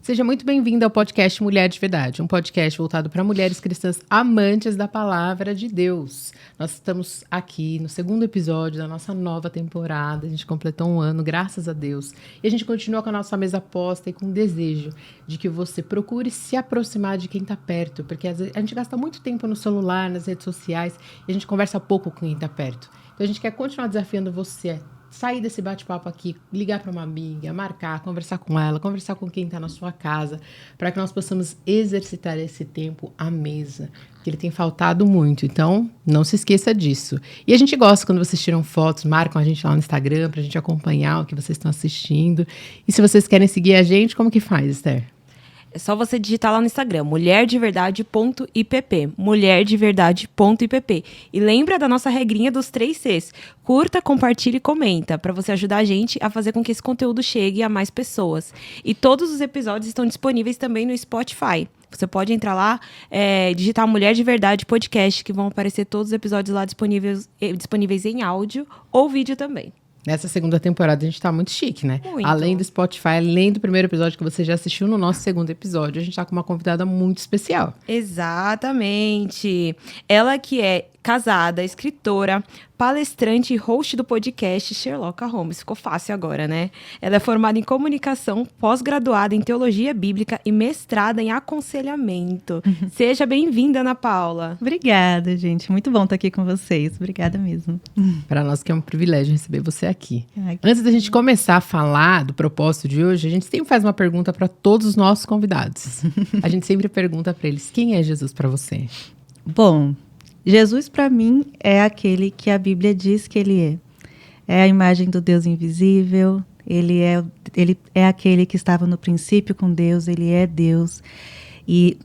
Seja muito bem-vindo ao podcast Mulher de Verdade, um podcast voltado para mulheres cristãs amantes da palavra de Deus. Nós estamos aqui no segundo episódio da nossa nova temporada, a gente completou um ano, graças a Deus. E a gente continua com a nossa mesa posta e com o desejo de que você procure se aproximar de quem está perto, porque às vezes a gente gasta muito tempo no celular, nas redes sociais, e a gente conversa pouco com quem está perto. Então a gente quer continuar desafiando você sair desse bate-papo aqui, ligar para uma amiga, marcar, conversar com ela, conversar com quem está na sua casa, para que nós possamos exercitar esse tempo à mesa, que ele tem faltado muito. Então, não se esqueça disso. E a gente gosta quando vocês tiram fotos, marcam a gente lá no Instagram, para a gente acompanhar o que vocês estão assistindo. E se vocês querem seguir a gente, como que faz, Esther? É só você digitar lá no Instagram, muljerdeverdade.ipp, muljerdeverdade.ipp. E lembra da nossa regrinha dos 3 Cs. Curta, compartilha e comenta, para você ajudar a gente a fazer com que esse conteúdo chegue a mais pessoas. E todos os episódios estão disponíveis também no Spotify. Você pode entrar lá, digitar Mulher de Verdade Podcast, que vão aparecer todos os episódios lá disponíveis em áudio ou vídeo também. Nessa segunda temporada a gente tá muito chique, né? Muito. Além do Spotify, além do primeiro episódio que você já assistiu, no nosso segundo episódio, a gente tá com uma convidada muito especial. Exatamente. Ela que é casada, escritora, palestrante e host do podcast Sherlock Holmes. Ficou fácil agora, né? Ela é formada em comunicação, pós-graduada em teologia bíblica e mestrada em aconselhamento. Seja bem-vinda, Ana Paula. Obrigada, gente. Muito bom estar aqui com vocês. Obrigada mesmo. Para nós que é um privilégio receber você aqui. Antes da gente começar a falar do propósito de hoje, a gente sempre faz uma pergunta para todos os nossos convidados. A gente sempre pergunta para eles, quem é Jesus para você? Bom, Jesus para mim é aquele que a Bíblia diz que ele é. É a imagem do Deus invisível, ele é aquele que estava no princípio com Deus, ele é Deus. E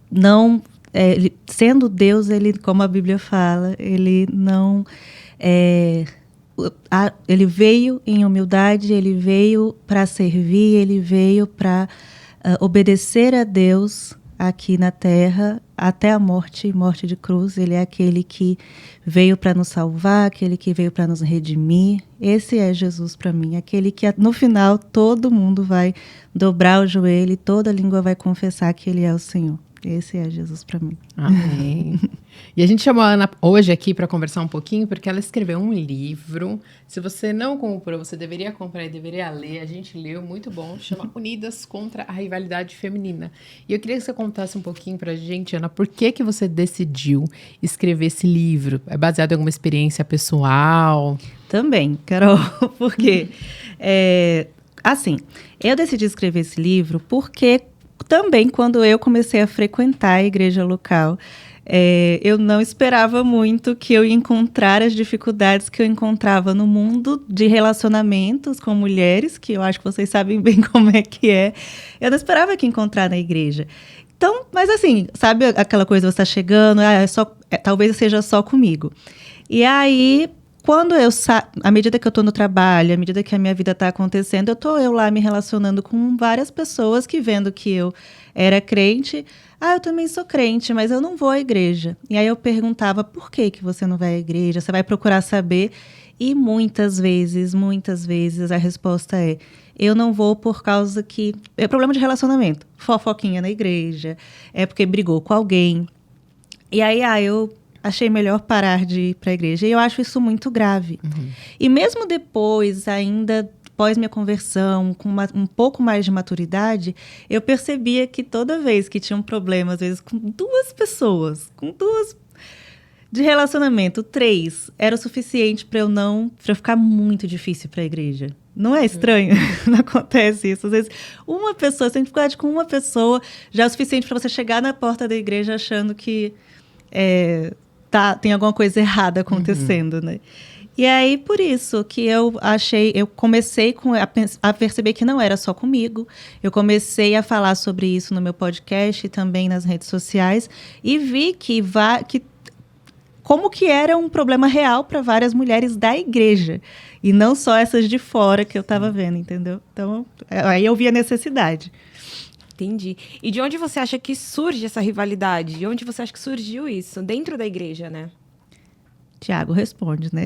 não, sendo Deus, ele, como a Bíblia fala, ele não... ele veio em humildade, ele veio para servir, ele veio para obedecer a Deus aqui na terra, até a morte de cruz. Ele é aquele que veio para nos salvar, aquele que veio para nos redimir. Esse é Jesus para mim, aquele que no final todo mundo vai dobrar o joelho e toda língua vai confessar que ele é o Senhor. Esse é Jesus para mim. Amém. E a gente chamou a Ana hoje aqui para conversar um pouquinho, porque ela escreveu um livro. Se você não comprou, você deveria comprar e deveria ler. A gente leu, muito bom. Chama Unidas contra a Rivalidade Feminina. E eu queria que você contasse um pouquinho para a gente, Ana, por que você decidiu escrever esse livro? É baseado em alguma experiência pessoal? Também, Carol, porque assim, eu decidi escrever esse livro porque também, quando eu comecei a frequentar a igreja local, eu não esperava muito que eu ia encontrar as dificuldades que eu encontrava no mundo de relacionamentos com mulheres, que eu acho que vocês sabem bem como é que é. Eu não esperava que encontrar na igreja. Então, mas assim, sabe aquela coisa, você está chegando, talvez seja só comigo. E aí, quando à medida que eu estou no trabalho, à medida que a minha vida está acontecendo, eu lá me relacionando com várias pessoas que, vendo que eu era crente, eu também sou crente, mas eu não vou à igreja. E aí eu perguntava, por que você não vai à igreja? Você vai procurar saber? E muitas vezes, a resposta é, eu não vou por causa que... É problema de relacionamento, fofoquinha na igreja, é porque brigou com alguém. E aí, eu achei melhor parar de ir para a igreja. E eu acho isso muito grave. Uhum. E mesmo depois, ainda após minha conversão, com um pouco mais de maturidade, eu percebia que toda vez que tinha um problema, às vezes com 2 pessoas, de relacionamento, 3, era o suficiente para eu ficar muito difícil para a igreja. Não é estranho? Não acontece isso. Às vezes, uma pessoa, você tem dificuldade com uma pessoa, já é o suficiente para você chegar na porta da igreja achando que tem alguma coisa errada acontecendo, né? E aí, por isso que eu comecei a perceber que não era só comigo. Eu comecei a falar sobre isso no meu podcast e também nas redes sociais. E vi como que era um problema real para várias mulheres da igreja. E não só essas de fora que eu estava vendo, entendeu? Então, aí eu vi a necessidade. Entendi. E de onde você acha que surge essa rivalidade? De onde você acha que surgiu isso? Dentro da igreja, né? Tiago responde, né?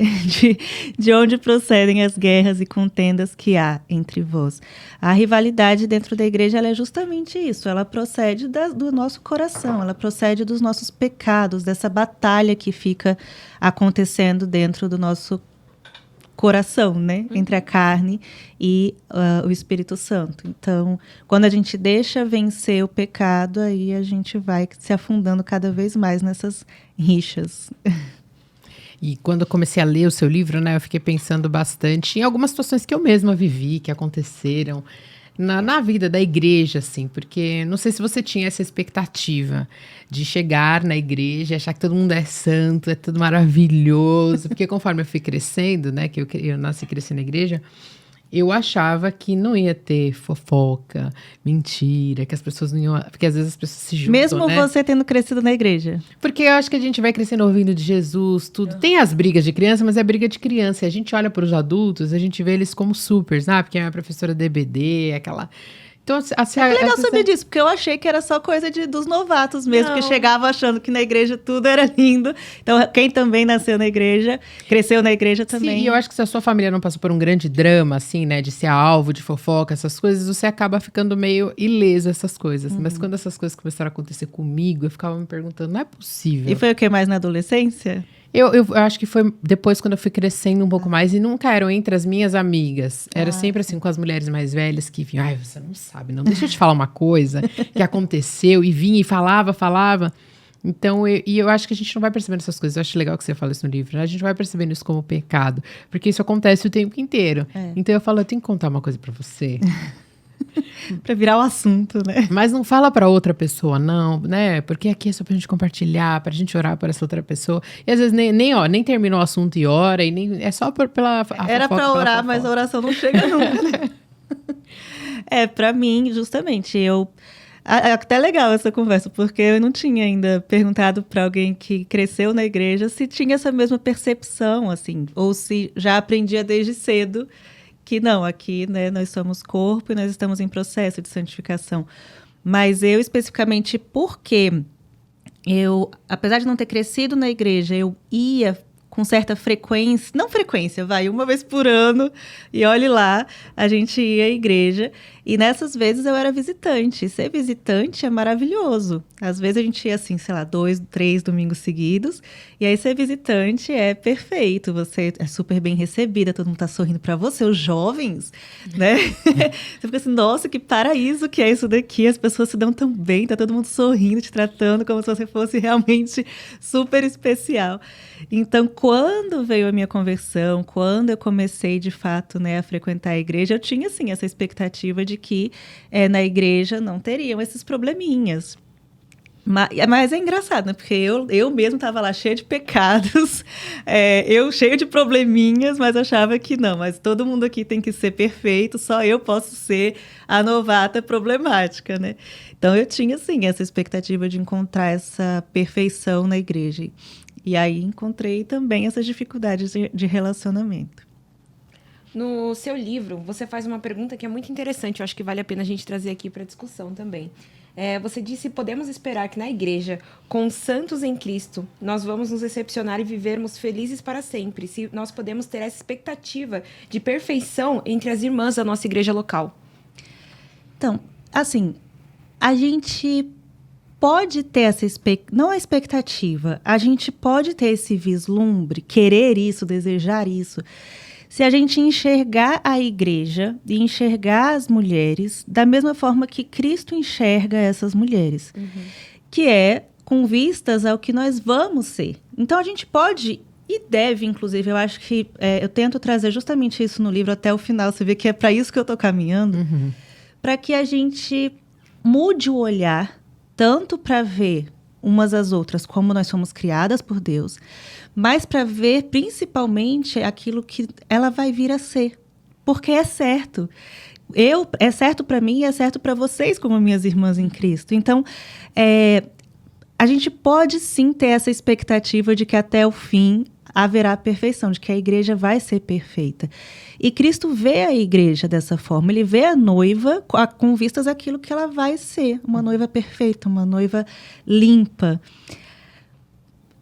De onde procedem as guerras e contendas que há entre vós? A rivalidade dentro da igreja ela é justamente isso. Ela procede do nosso coração, ela procede dos nossos pecados, dessa batalha que fica acontecendo dentro do nosso coração, né? Entre a carne e o Espírito Santo. Então, quando a gente deixa vencer o pecado, aí a gente vai se afundando cada vez mais nessas rixas. E quando eu comecei a ler o seu livro, né, eu fiquei pensando bastante em algumas situações que eu mesma vivi, que aconteceram na vida da igreja, assim, porque não sei se você tinha essa expectativa de chegar na igreja e achar que todo mundo é santo, é tudo maravilhoso, porque conforme eu fui crescendo, né, que eu nasci e cresci na igreja, eu achava que não ia ter fofoca, mentira, que as pessoas não iam... Porque às vezes as pessoas se juntam, Mesmo né? você tendo crescido na igreja? Porque eu acho que a gente vai crescendo ouvindo de Jesus, tudo. Tem as brigas de criança, mas é briga de criança. E a gente olha para os adultos, a gente vê eles como supers, né? Porque é a professora DBD, aquela... Então, assim, É legal saber disso, porque eu achei que era só coisa dos novatos mesmo, Não. que chegavam achando que na igreja tudo era lindo. Então, quem também nasceu na igreja, cresceu na igreja também. Sim, e eu acho que se a sua família não passou por um grande drama, assim, né, de ser alvo de fofoca, essas coisas, você acaba ficando meio ileso essas coisas. Mas quando essas coisas começaram a acontecer comigo, eu ficava me perguntando, não é possível. E foi o que mais na adolescência? Eu acho que foi depois, quando eu fui crescendo um pouco mais, e nunca eram entre as minhas amigas. Era sempre assim, com as mulheres mais velhas que vinham, ai, você não sabe, não. Deixa eu te falar uma coisa que aconteceu, e vinha e falava. Então, eu acho que a gente não vai percebendo essas coisas. Eu acho legal que você fala isso no livro, né? A gente vai percebendo isso como pecado, porque isso acontece o tempo inteiro. Então, eu falo, eu tenho que contar uma coisa pra você. Pra virar o assunto, né? Mas não fala pra outra pessoa, não, né? Porque aqui é só pra gente compartilhar, pra gente orar por essa outra pessoa. E às vezes nem termina o assunto e ora, e nem é só pela Era pra orar, mas a oração não chega nunca, né? Pra mim, justamente, até legal essa conversa, porque eu não tinha ainda perguntado pra alguém que cresceu na igreja se tinha essa mesma percepção, assim, ou se já aprendia desde cedo que não, aqui, né, nós somos corpo e nós estamos em processo de santificação. Mas eu, especificamente, porque apesar de não ter crescido na igreja, eu ia com certa frequência, não frequência, uma vez por ano, e olhe lá, a gente ia à igreja, e nessas vezes eu era visitante. Ser visitante é maravilhoso. Às vezes a gente ia, assim, sei lá, 2, 3 domingos seguidos, e aí ser visitante é perfeito, você é super bem recebida, todo mundo tá sorrindo pra você, os jovens, né? Você fica assim, nossa, que paraíso que é isso daqui, as pessoas se dão tão bem, tá todo mundo sorrindo, te tratando como se você fosse realmente super especial. Então, quando veio a minha conversão, quando eu comecei, de fato, né, a frequentar a igreja, eu tinha, assim, essa expectativa de que na igreja não teriam esses probleminhas. Mas é engraçado, né? Porque eu mesmo estava lá cheia de pecados, eu cheia de probleminhas, mas achava que não, mas todo mundo aqui tem que ser perfeito, só eu posso ser a novata problemática, né? Então, eu tinha, assim, essa expectativa de encontrar essa perfeição na igreja. E aí encontrei também essas dificuldades de relacionamento. No seu livro, você faz uma pergunta que é muito interessante. Eu acho que vale a pena a gente trazer aqui para discussão também. Você disse, podemos esperar que na igreja, com santos em Cristo, nós vamos nos decepcionar e vivermos felizes para sempre. Se nós podemos ter essa expectativa de perfeição entre as irmãs da nossa igreja local. Então, assim, a gente pode ter essa não a expectativa, a gente pode ter esse vislumbre, querer isso, desejar isso, se a gente enxergar a igreja e enxergar as mulheres da mesma forma que Cristo enxerga essas mulheres, que é com vistas ao que nós vamos ser. Então, a gente pode e deve, inclusive, eu acho que eu tento trazer justamente isso no livro até o final, você vê que é para isso que eu estou caminhando, para que a gente mude o olhar tanto para ver umas às outras como nós somos criadas por Deus, mas para ver principalmente aquilo que ela vai vir a ser. Porque é certo. É certo para mim e é certo para vocês como minhas irmãs em Cristo. Então, a gente pode sim ter essa expectativa de que até o fim haverá perfeição, de que a igreja vai ser perfeita. E Cristo vê a igreja dessa forma, ele vê a noiva com vistas àquilo que ela vai ser, uma noiva perfeita, uma noiva limpa.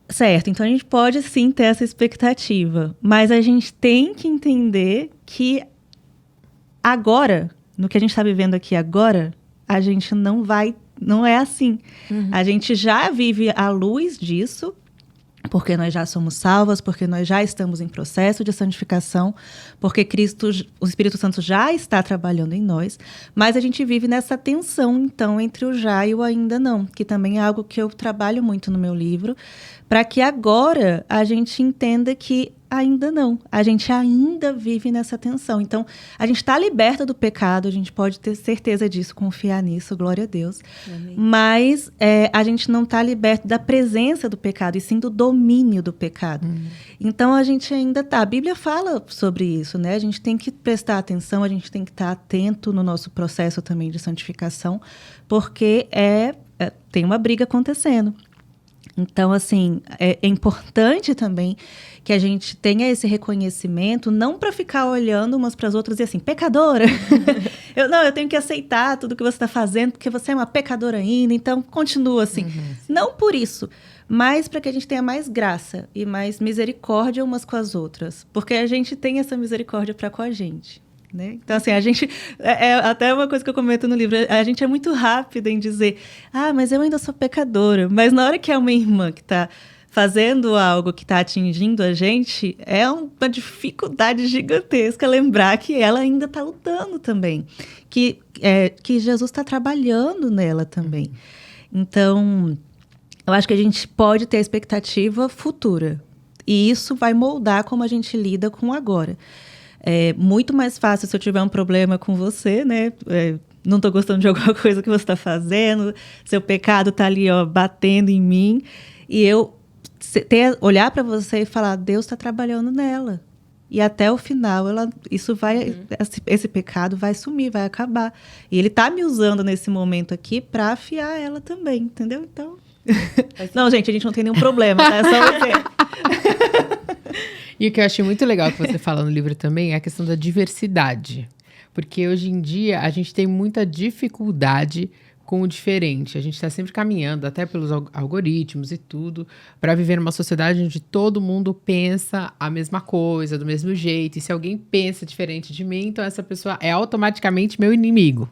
Certo, então a gente pode sim ter essa expectativa, mas a gente tem que entender que agora, no que a gente está vivendo aqui agora, a gente não é assim. A gente já vive à luz disso, porque nós já somos salvas, porque nós já estamos em processo de santificação, porque o Espírito Santo já está trabalhando em nós, mas a gente vive nessa tensão, então, entre o já e o ainda não, que também é algo que eu trabalho muito no meu livro, para que agora a gente entenda que ainda não, a gente ainda vive nessa tensão. Então, a gente está liberta do pecado, a gente pode ter certeza disso, confiar nisso, glória a Deus. Amém. Mas a gente não está liberto da presença do pecado, e sim do domínio do pecado. Então, a gente ainda está. A Bíblia fala sobre isso, né? A gente tem que prestar atenção, a gente tem que estar atento no nosso processo também de santificação, porque tem uma briga acontecendo. Então, assim, é importante também que a gente tenha esse reconhecimento, não para ficar olhando umas para as outras e assim, pecadora, eu tenho que aceitar tudo que você está fazendo, porque você é uma pecadora ainda, então continua assim. Não por isso, mas para que a gente tenha mais graça e mais misericórdia umas com as outras, porque a gente tem essa misericórdia para com a gente. Né? Então, assim, a gente... até uma coisa que eu comento no livro, a gente é muito rápida em dizer, mas eu ainda sou pecadora. Mas na hora que é uma irmã que está fazendo algo que está atingindo a gente, é uma dificuldade gigantesca lembrar que ela ainda está lutando também. Que Jesus está trabalhando nela também. Então, eu acho que a gente pode ter a expectativa futura. E isso vai moldar como a gente lida com o agora. É muito mais fácil se eu tiver um problema com você, né? Não estou gostando de alguma coisa que você está fazendo, seu pecado está ali, ó, batendo em mim, e eu olhar para você e falar, Deus está trabalhando nela. E até o final, esse pecado vai sumir, vai acabar. E ele está me usando nesse momento aqui para afiar ela também, entendeu? Então... Não, gente, a gente não tem nenhum problema, tá? É só você. E o que eu achei muito legal que você fala no livro também é a questão da diversidade. Porque hoje em dia a gente tem muita dificuldade com o diferente. A gente está sempre caminhando, até pelos algoritmos e tudo, para viver numa sociedade onde todo mundo pensa a mesma coisa, do mesmo jeito. E se alguém pensa diferente de mim, então essa pessoa é automaticamente meu inimigo.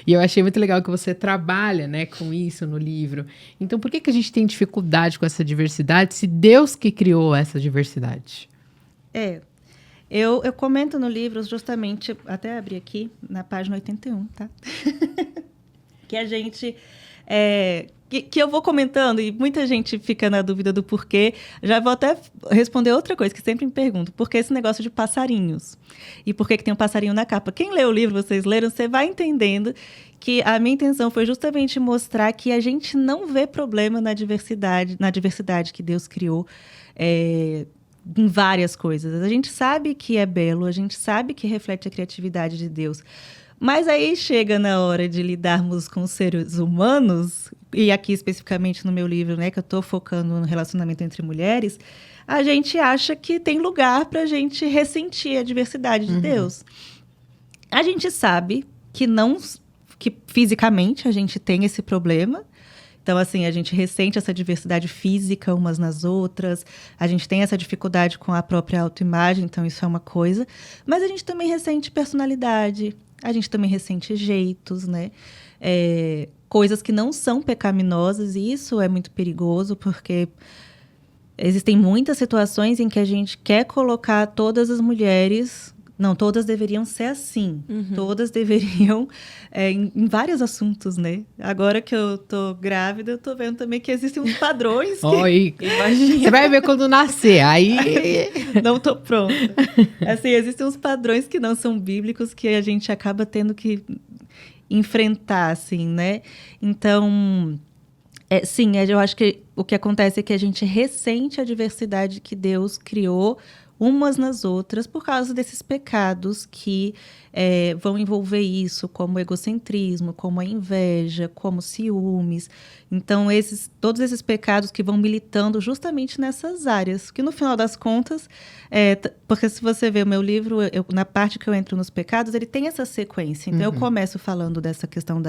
E eu achei muito legal que você trabalha, né, com isso no livro. Então, por que a gente tem dificuldade com essa diversidade, se Deus que criou essa diversidade? Eu comento no livro justamente, até abri aqui, na página 81, tá? Que a gente... Que eu vou comentando e muita gente fica na dúvida do porquê. Já vou até responder outra coisa que sempre me pergunto. Por que esse negócio de passarinhos? E por que tem um passarinho na capa? Quem lê o livro, vocês leram, você vai entendendo que a minha intenção foi justamente mostrar que a gente não vê problema na diversidade que Deus criou em várias coisas. A gente sabe que é belo, a gente sabe que reflete a criatividade de Deus. Mas aí chega na hora de lidarmos com os seres humanos, e aqui especificamente no meu livro, né, que eu estou focando no relacionamento entre mulheres, a gente acha que tem lugar para a gente ressentir a diversidade de Deus. A gente sabe que fisicamente a gente tem esse problema. Então, assim, a gente ressente essa diversidade física umas nas outras, a gente tem essa dificuldade com a própria autoimagem, então isso é uma coisa. Mas a gente também ressente personalidade, a gente também ressente jeitos, né? Coisas que não são pecaminosas, e isso é muito perigoso, porque existem muitas situações em que a gente quer colocar todas as mulheres... Não, todas deveriam ser assim. Todas deveriam... em vários assuntos, né? Agora que eu tô grávida, eu tô vendo também que existem uns padrões que... Oi, você vai ver quando nascer, aí... Não tô pronta. Assim, existem uns padrões que não são bíblicos, que a gente acaba tendo que enfrentar, assim, né? Então... sim, eu acho que o que acontece é que a gente ressente a diversidade que Deus criou umas nas outras por causa desses pecados que vão envolver isso, como egocentrismo, como a inveja, como ciúmes. Então, todos esses pecados que vão militando justamente nessas áreas, que no final das contas, porque se você ver o meu livro, na parte que eu entro nos pecados, ele tem essa sequência. Então, eu começo falando dessa questão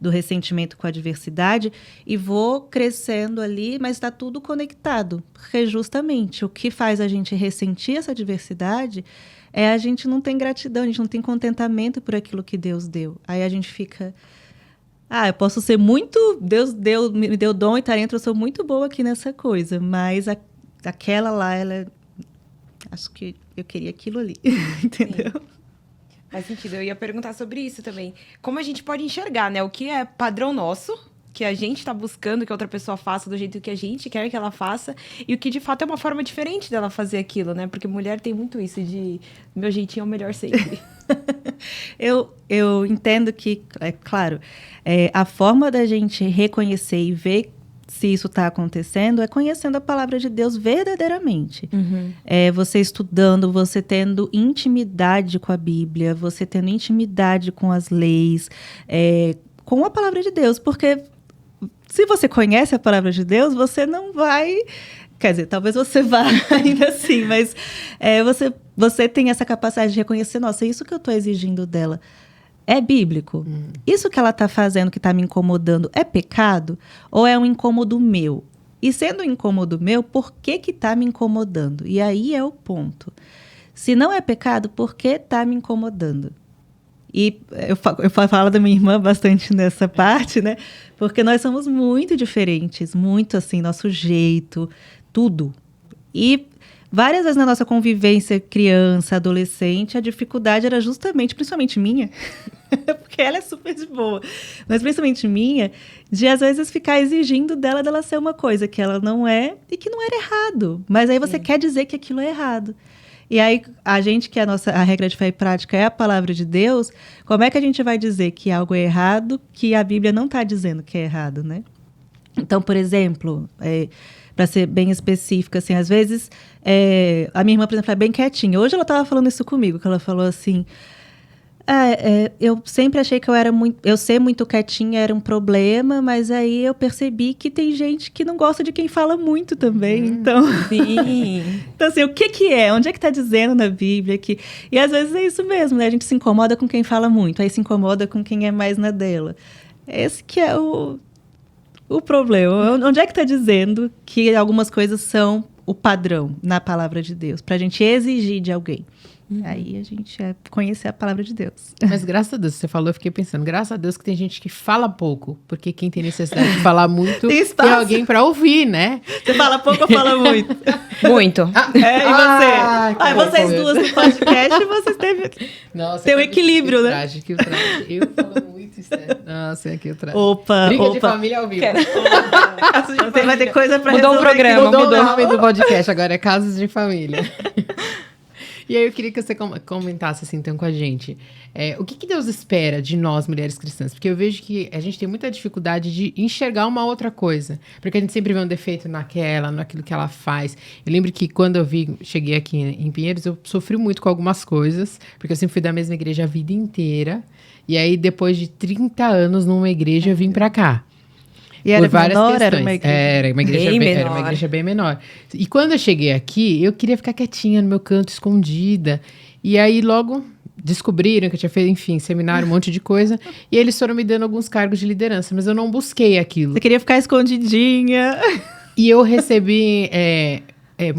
do ressentimento com a diversidade e vou crescendo ali, mas está tudo conectado. Porque justamente o que faz a gente ressentir essa diversidade a gente não tem gratidão, a gente não tem contentamento por aquilo que Deus deu. Aí a gente fica... eu posso ser muito... Deus me deu dom e talento, eu sou muito boa aqui nessa coisa, mas aquela lá, acho que eu queria aquilo ali, entendeu? Sim. Faz sentido. Eu ia perguntar sobre isso também. Como a gente pode enxergar, né? O que é padrão nosso, que a gente está buscando que outra pessoa faça do jeito que a gente quer que ela faça, e o que de fato é uma forma diferente dela fazer aquilo, né? Porque mulher tem muito isso de meu jeitinho é o melhor sempre. Eu entendo que, claro, a forma da gente reconhecer e ver se isso está acontecendo é conhecendo a palavra de Deus verdadeiramente. Você estudando, você tendo intimidade com a Bíblia, você tendo intimidade com as leis, com a palavra de Deus, porque se você conhece a palavra de Deus, você não vai... Quer dizer, talvez você vá ainda assim, mas você tem essa capacidade de reconhecer, nossa, isso que eu estou exigindo dela é bíblico? Isso que ela está fazendo, que está me incomodando, é pecado? Ou é um incômodo meu? E sendo um incômodo meu, por que está me incomodando? E aí é o ponto. Se não é pecado, por que está me incomodando? E eu falo da minha irmã bastante nessa parte, né? Porque nós somos muito diferentes, muito assim, nosso jeito, tudo. E várias vezes na nossa convivência criança, adolescente, a dificuldade era justamente, principalmente minha, porque ela é super de boa, mas principalmente minha, de às vezes ficar exigindo dela ser uma coisa que ela não é e que não era errado. Mas aí você quer dizer que aquilo é errado. E aí, a gente que a regra de fé e prática é a palavra de Deus, como é que a gente vai dizer que algo é errado, que a Bíblia não está dizendo que é errado, né? Então, por exemplo, para ser bem específica, assim, às vezes, a minha irmã, por exemplo, é bem quietinha. Hoje ela estava falando isso comigo, que ela falou assim... eu sempre achei que eu ser muito quietinha era um problema, mas aí eu percebi que tem gente que não gosta de quem fala muito também, então... Sim. Então, assim, o que é? Onde é que está dizendo na Bíblia? E às vezes é isso mesmo, né? A gente se incomoda com quem fala muito, aí se incomoda com quem é mais na dela. Esse que é o problema. Onde é que está dizendo que algumas coisas são o padrão na palavra de Deus, para a gente exigir de alguém? Aí a gente conhecer a palavra de Deus. Mas graças a Deus, você falou, eu fiquei pensando, graças a Deus que tem gente que fala pouco, porque quem tem necessidade de falar muito tem alguém para ouvir, né? Você fala pouco ou fala muito? Muito. E você? Vocês duas no podcast, vocês tem um equilíbrio, né? Que ultraje. Eu falo muito, Esther. Nossa, que ultraje. Opa. De família ao vivo. Vai ter coisa para mudou o programa. Mudou o nome do podcast, agora é Casos de Família. E aí eu queria que você comentasse assim, então, com a gente. O que Deus espera de nós, mulheres cristãs? Porque eu vejo que a gente tem muita dificuldade de enxergar uma outra coisa. Porque a gente sempre vê um defeito naquilo que ela faz. Eu lembro que quando cheguei aqui em Pinheiros, eu sofri muito com algumas coisas. Porque eu sempre fui da mesma igreja a vida inteira. E aí, depois de 30 anos numa igreja, eu vim pra cá. E era menor? Era uma igreja bem menor. E quando eu cheguei aqui, eu queria ficar quietinha no meu canto, escondida. E aí, logo descobriram que eu tinha feito, enfim, seminário, um monte de coisa. E eles foram me dando alguns cargos de liderança, mas eu não busquei aquilo. Você queria ficar escondidinha. E eu recebi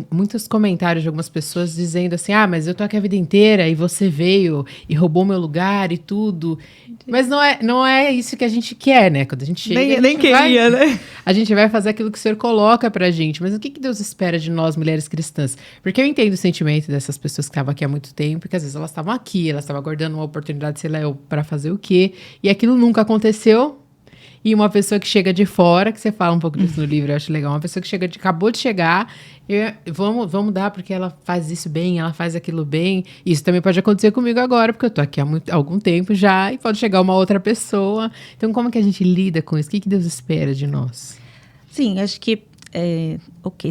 muitos comentários de algumas pessoas dizendo assim, mas eu tô aqui a vida inteira e você veio e roubou meu lugar e tudo. Mas não é isso que a gente quer, né? Quando a gente chega... Nem queria, né? A gente vai fazer aquilo que o Senhor coloca pra gente. Mas o que Deus espera de nós, mulheres cristãs? Porque eu entendo o sentimento dessas pessoas que estavam aqui há muito tempo, que às vezes elas estavam aqui, elas estavam aguardando uma oportunidade, sei lá, pra fazer o quê? E aquilo nunca aconteceu. E uma pessoa que chega de fora, que você fala um pouco disso no livro, eu acho legal, uma pessoa que acabou de chegar, vamos dar porque ela faz isso bem, ela faz aquilo bem. Isso também pode acontecer comigo agora, porque eu tô aqui há algum tempo já, e pode chegar uma outra pessoa. Então, como que a gente lida com isso? O que Deus espera de nós? Sim, acho que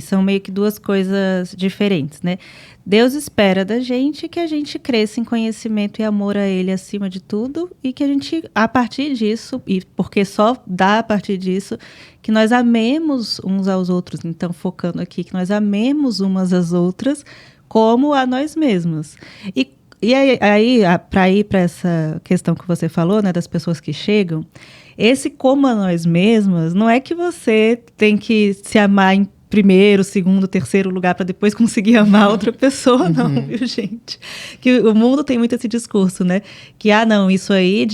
são meio que duas coisas diferentes, né? Deus espera da gente que a gente cresça em conhecimento e amor a Ele acima de tudo e que a gente, a partir disso, e porque só dá a partir disso, que nós amemos uns aos outros. Então, focando aqui, que nós amemos umas às outras como a nós mesmos. E aí para ir para essa questão que você falou, né, das pessoas que chegam, esse como a nós mesmas, não é que você tem que se amar em primeiro, segundo, terceiro lugar para depois conseguir amar outra pessoa, não, viu, gente? Que o mundo tem muito esse discurso, né? Que, não, isso aí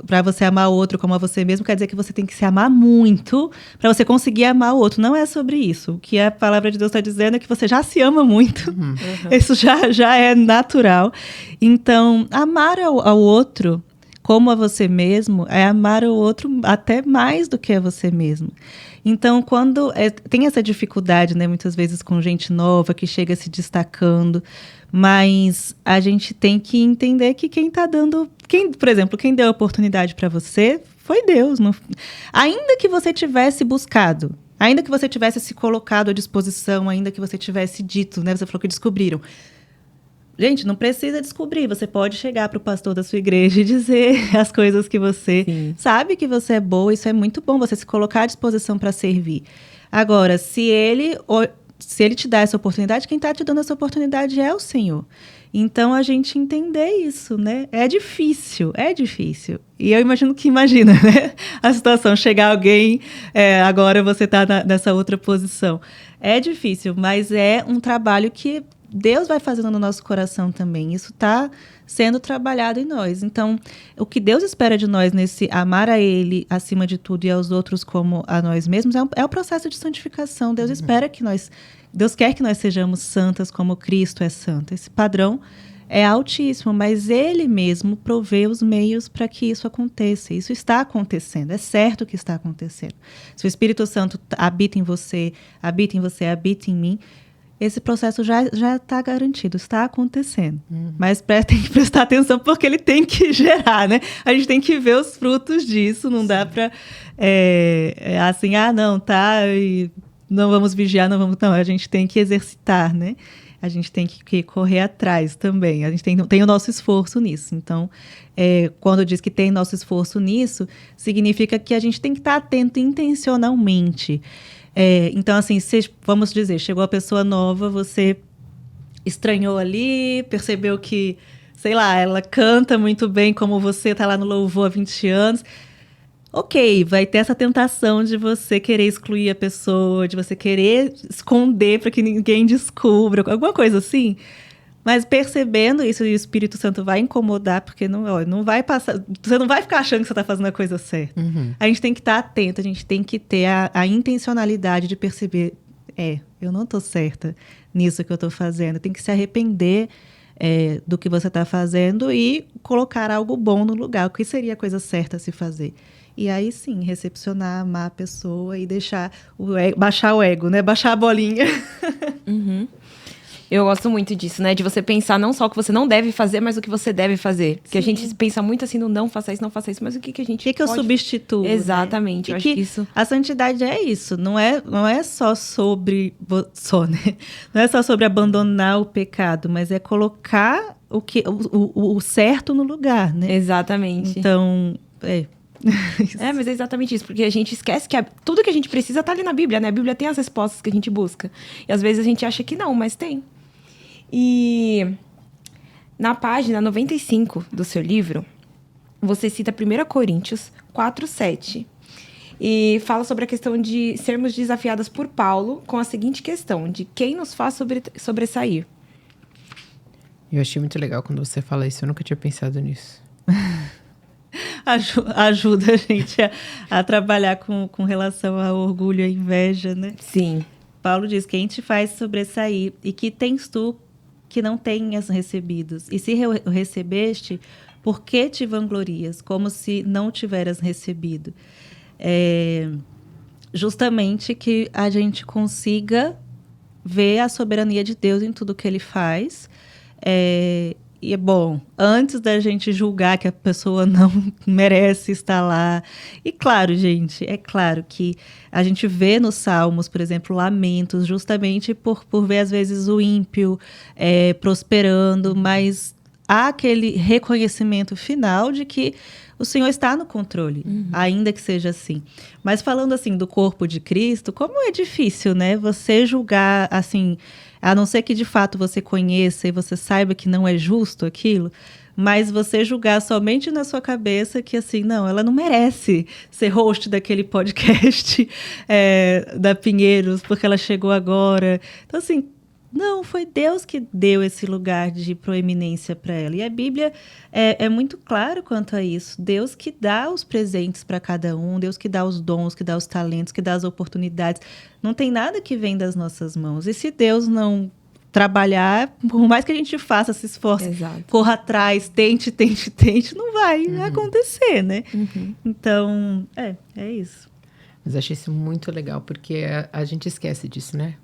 para você amar o outro como a você mesmo, quer dizer que você tem que se amar muito para você conseguir amar o outro. Não é sobre isso. O que a palavra de Deus está dizendo é que você já se ama muito. Isso já é natural. Então, amar ao outro como a você mesmo é amar o outro até mais do que a você mesmo. Então, quando tem essa dificuldade, né, muitas vezes com gente nova que chega se destacando, mas a gente tem que entender que quem está dando... por exemplo, quem deu a oportunidade para você foi Deus. Ainda que você tivesse buscado, ainda que você tivesse se colocado à disposição, ainda que você tivesse dito, né, você falou que descobriram. Gente, não precisa descobrir. Você pode chegar para o pastor da sua igreja e dizer as coisas que você sabe que você é boa. Isso é muito bom, você se colocar à disposição para servir. Agora, se ele te dá essa oportunidade, quem está te dando essa oportunidade é o Senhor. Então, a gente entender isso, né? É difícil. E eu imagina, né? A situação, chegar alguém, agora você está nessa outra posição. É difícil, mas é um trabalho que Deus vai fazendo no nosso coração também. Isso está sendo trabalhado em nós. Então, o que Deus espera de nós nesse amar a Ele acima de tudo e aos outros como a nós mesmos é o processo de santificação. Deus espera que Deus quer que nós sejamos santas como Cristo é santo. Esse padrão é altíssimo, mas Ele mesmo provê os meios para que isso aconteça. Isso está acontecendo, é certo que está acontecendo. Se o Espírito Santo habita em você, habita em mim, esse processo já está garantido, está acontecendo. Mas tem que prestar atenção porque ele tem que gerar, né? A gente tem que ver os frutos disso, não dá para assim, não, tá, e não vamos vigiar, não, a gente tem que exercitar, né? A gente tem que correr atrás também, a gente tem o nosso esforço nisso. Então, quando diz que tem nosso esforço nisso, significa que a gente tem que estar atento intencionalmente. Então, assim, vamos dizer, chegou a pessoa nova, você estranhou ali, percebeu que, sei lá, ela canta muito bem como você, está lá no louvor há 20 anos. Ok, vai ter essa tentação de você querer excluir a pessoa, de você querer esconder para que ninguém descubra, alguma coisa assim. Mas percebendo isso, o Espírito Santo vai incomodar, porque não vai passar. Você não vai ficar achando que você está fazendo a coisa certa. A gente tem que estar atento, a gente tem que ter a intencionalidade de perceber, eu não estou certa nisso que eu estou fazendo. Tem que se arrepender do que você está fazendo e colocar algo bom no lugar. O que seria a coisa certa a se fazer? E aí, sim, recepcionar, amar a pessoa e baixar o ego, né? Baixar a bolinha. Eu gosto muito disso, né? De você pensar não só o que você não deve fazer, mas o que você deve fazer. Porque a gente pensa muito assim no não faça isso, mas o que a gente pode... eu substituo? Exatamente, né? eu acho que isso... A santidade é isso, não é só sobre... né? Não é só sobre abandonar o pecado, mas é colocar o certo no lugar, né? Exatamente. Então, mas é exatamente isso, porque a gente esquece que tudo que a gente precisa tá ali na Bíblia, né? A Bíblia tem as respostas que a gente busca. E às vezes a gente acha que não, mas tem. E na página 95 do seu livro, você cita 1 Coríntios 4:7. E fala sobre a questão de sermos desafiadas por Paulo com a seguinte questão, de quem nos faz sobressair. Eu achei muito legal quando você fala isso, eu nunca tinha pensado nisso. Ajuda a gente a trabalhar com relação ao orgulho e à inveja, né? Sim. Paulo diz, quem te faz sobressair? E que tens tu que não tenhas recebidos? E se recebeste, por que te vanglorias? Como se não tiveras recebido. Justamente que a gente consiga ver a soberania de Deus em tudo que Ele faz, E é bom, antes da gente julgar que a pessoa não merece estar lá. E claro, gente, é claro que a gente vê nos Salmos, por exemplo, lamentos, justamente por ver, às vezes, o ímpio prosperando, mas há aquele reconhecimento final de que o Senhor está no controle, ainda que seja assim. Mas falando assim do corpo de Cristo, como é difícil, né? Você julgar assim, a não ser que de fato você conheça e você saiba que não é justo aquilo, mas você julgar somente na sua cabeça que assim, não, ela não merece ser host daquele podcast da Pinheiros, porque ela chegou agora. Então assim, não, foi Deus que deu esse lugar de proeminência para ela. E a Bíblia é muito claro quanto a isso. Deus que dá os presentes para cada um, Deus que dá os dons, que dá os talentos, que dá as oportunidades. Não tem nada que vem das nossas mãos. E se Deus não trabalhar, por mais que a gente faça, se esforce, Exato. corra atrás, tente, não vai acontecer, né? Então, é isso. Mas achei isso muito legal, porque a gente esquece disso, né?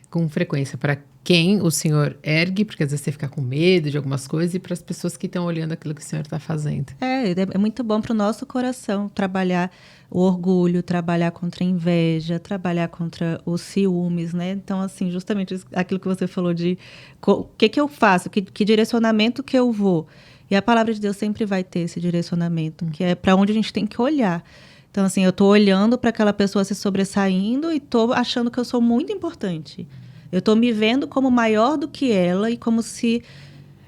Com frequência, para quem o Senhor ergue, porque às vezes você fica com medo de algumas coisas, e para as pessoas que estão olhando aquilo que o Senhor está fazendo. É muito bom para o nosso coração trabalhar o orgulho, trabalhar contra a inveja, trabalhar contra os ciúmes, né? Então, assim, justamente aquilo que você falou de o que eu faço, que direcionamento que eu vou. E a palavra de Deus sempre vai ter esse direcionamento, que é para onde a gente tem que olhar. Então, assim, eu estou olhando para aquela pessoa se sobressaindo e estou achando que eu sou muito importante. Eu estou me vendo como maior do que ela e como se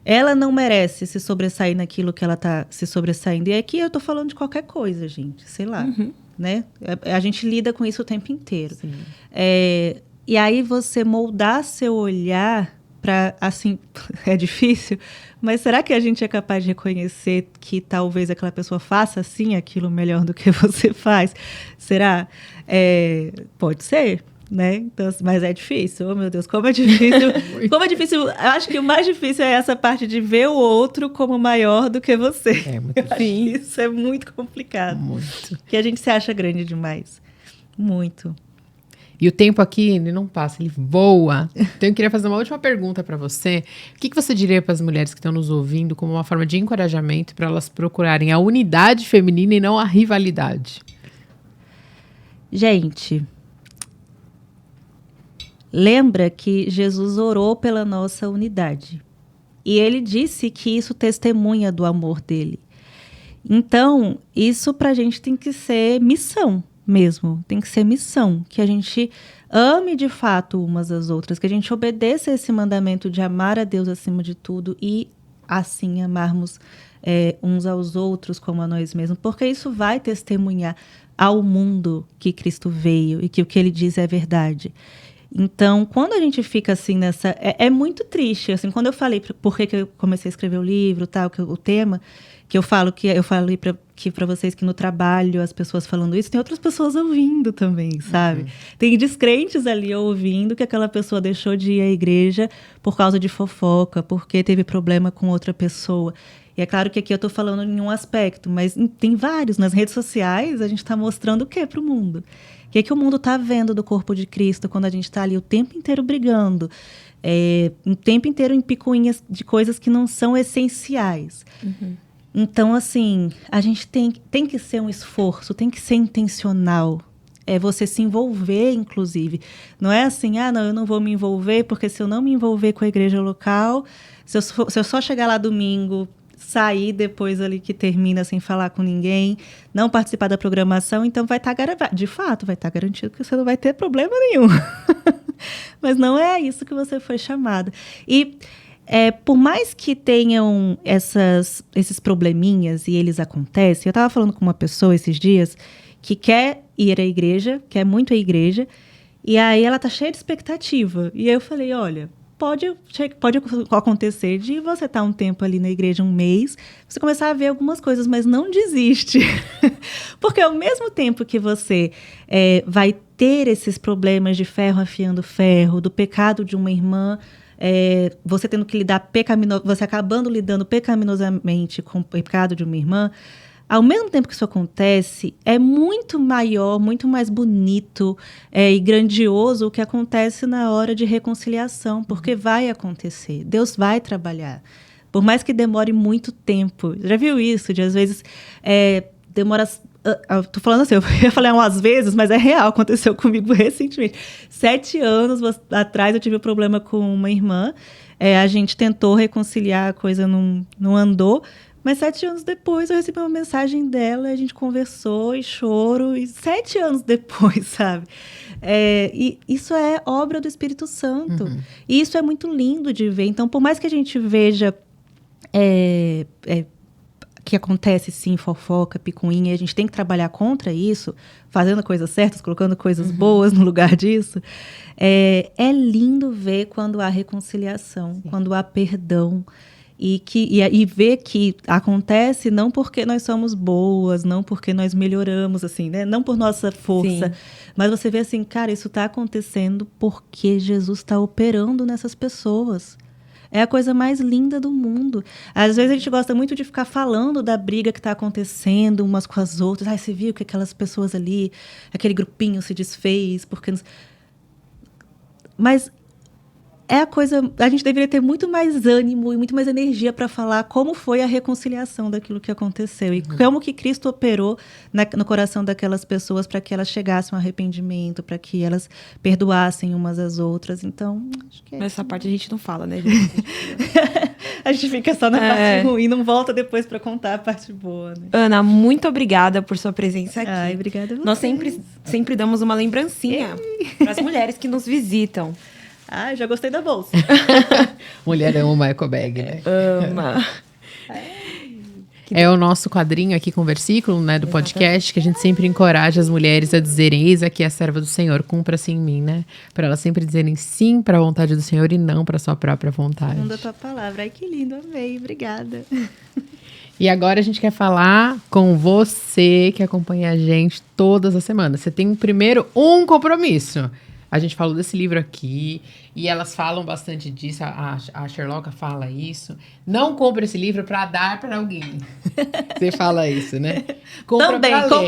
ela não merece se sobressair naquilo que ela está se sobressaindo. E aqui eu estou falando de qualquer coisa, gente, sei lá, né? A gente lida com isso o tempo inteiro. E aí você moldar seu olhar para, assim, é difícil, mas será que a gente é capaz de reconhecer que talvez aquela pessoa faça, assim, aquilo melhor do que você faz? Será? Pode ser, né? Então, mas é difícil. Oh, meu Deus, como é difícil. Como é difícil. Eu acho que o mais difícil é essa parte de ver o outro como maior do que você. Muito difícil. Isso é muito complicado. Muito. Porque a gente se acha grande demais. Muito. E o tempo aqui, ele não passa, ele voa. Então, eu queria fazer uma última pergunta para você. O que você diria para as mulheres que estão nos ouvindo como uma forma de encorajamento para elas procurarem a unidade feminina e não a rivalidade? Gente, lembra que Jesus orou pela nossa unidade. E ele disse que isso testemunha do amor dele. Então, isso para a gente tem que ser missão mesmo. Tem que ser missão. Que a gente ame de fato umas às outras. Que a gente obedeça esse mandamento de amar a Deus acima de tudo e assim amarmos uns aos outros como a nós mesmos. Porque isso vai testemunhar ao mundo que Cristo veio e que o que ele diz é verdade. Então, quando a gente fica assim nessa... É muito triste, assim, quando eu falei por que eu comecei a escrever o livro, tal, o tema, que eu falei para vocês que no trabalho as pessoas falando isso, tem outras pessoas ouvindo também, sabe? Tem descrentes ali ouvindo que aquela pessoa deixou de ir à igreja por causa de fofoca, porque teve problema com outra pessoa. E é claro que aqui eu estou falando em um aspecto, mas tem vários. Nas redes sociais, a gente está mostrando o que para o mundo? O que o mundo está vendo do corpo de Cristo quando a gente está ali o tempo inteiro brigando, o tempo inteiro em picuinhas de coisas que não são essenciais. Então, assim, a gente tem que ser um esforço, tem que ser intencional. É você se envolver, inclusive. Não é assim, não, eu não vou me envolver, porque se eu não me envolver com a igreja local, se eu só chegar lá domingo, sair depois ali que termina sem falar com ninguém, não participar da programação, então vai estar de fato, vai estar garantido que você não vai ter problema nenhum. Mas não é isso que você foi chamada. E por mais que tenham esses probleminhas e eles acontecem, eu estava falando com uma pessoa esses dias que quer ir à igreja, quer muito à igreja, e aí ela está cheia de expectativa. E aí eu falei, olha, pode acontecer de você estar um tempo ali na igreja, um mês, você começar a ver algumas coisas, mas não desiste. Porque ao mesmo tempo que você vai ter esses problemas de ferro afiando ferro, do pecado de uma irmã, você tendo que lidar você acabando lidando pecaminosamente com o pecado de uma irmã, ao mesmo tempo que isso acontece, é muito maior, muito mais bonito e grandioso o que acontece na hora de reconciliação, porque vai acontecer, Deus vai trabalhar. Por mais que demore muito tempo. Já viu isso? De às vezes demora... Tô falando assim, eu ia falar umas vezes, mas é real, aconteceu comigo recentemente. 7 anos atrás eu tive um problema com uma irmã, a gente tentou reconciliar, a coisa não andou, mas 7 anos depois eu recebi uma mensagem dela, a gente conversou e choro, e 7 anos depois, sabe? E isso é obra do Espírito Santo. Uhum. E isso é muito lindo de ver. Então, por mais que a gente veja que acontece, sim, fofoca, picuinha, e a gente tem que trabalhar contra isso, fazendo coisas certas, colocando coisas boas no lugar disso. É lindo ver quando há reconciliação, sim, quando há perdão, e ver que acontece não porque nós somos boas, não porque nós melhoramos, assim, né? Não por nossa força, sim, mas você vê assim, cara, isso está acontecendo porque Jesus está operando nessas pessoas. É a coisa mais linda do mundo. Às vezes a gente gosta muito de ficar falando da briga que está acontecendo umas com as outras. Ai, você viu que aquelas pessoas ali, aquele grupinho se desfez, porque... Mas é a coisa... A gente deveria ter muito mais ânimo e muito mais energia para falar como foi a reconciliação daquilo que aconteceu. E como que Cristo operou no coração daquelas pessoas para que elas chegassem ao arrependimento, para que elas perdoassem umas às outras. Então, acho que essa parte a gente não fala, né? A gente fica só na parte ruim, não volta depois para contar a parte boa, né? Ana, muito obrigada por sua presença aqui. Ai, obrigada a você. Nós sempre damos uma lembrancinha para as mulheres que nos visitam. Ah, já gostei da bolsa. Mulher ama uma eco bag, né? Ama. É o nosso quadrinho aqui com versículo, né, do podcast, que a gente sempre encoraja as mulheres a dizerem: eis aqui a serva do Senhor, cumpra-se em mim, né? Para elas sempre dizerem sim para a vontade do Senhor e não para a sua própria vontade. Segundo a tua palavra. Ai, que lindo, amei, obrigada. E agora a gente quer falar com você que acompanha a gente todas as semanas. Você tem primeiro um compromisso. A gente falou desse livro aqui e elas falam bastante disso, a Sherlocka fala isso. Não compra esse livro para dar para alguém. Você fala isso, né? Compra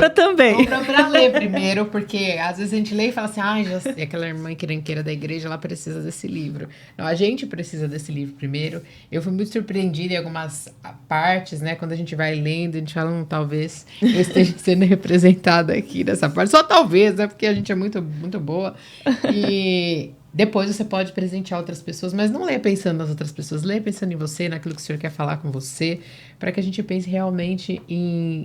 também. Compra para ler primeiro, porque às vezes a gente lê e fala assim, já sei, aquela irmã encrenqueira da igreja, ela precisa desse livro. Não, a gente precisa desse livro primeiro. Eu fui muito surpreendida em algumas partes, né? Quando a gente vai lendo, a gente fala, talvez eu esteja sendo representada aqui nessa parte. Só talvez, né? Porque a gente é muito, muito boa. E depois você pode presentear outras pessoas, mas não lê pensando nas outras pessoas, lê pensando em você, naquilo que o Senhor quer falar com você, para que a gente pense realmente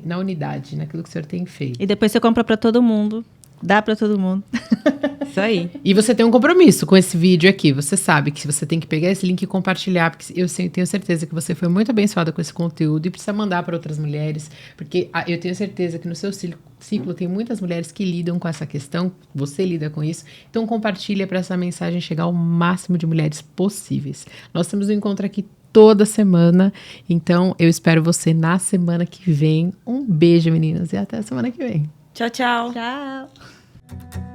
na unidade, naquilo que o Senhor tem feito. E depois você compra para todo mundo, dá para todo mundo. Isso aí. E você tem um compromisso com esse vídeo aqui, você sabe que você tem que pegar esse link e compartilhar, porque eu tenho certeza que você foi muito abençoada com esse conteúdo e precisa mandar para outras mulheres, porque eu tenho certeza que no seu ciclo tem muitas mulheres que lidam com essa questão, você lida com isso, então compartilha para essa mensagem chegar ao máximo de mulheres possíveis. Nós temos um encontro aqui toda semana, então eu espero você na semana que vem. Um beijo, meninas, e até a semana que vem. Tchau, tchau. Tchau.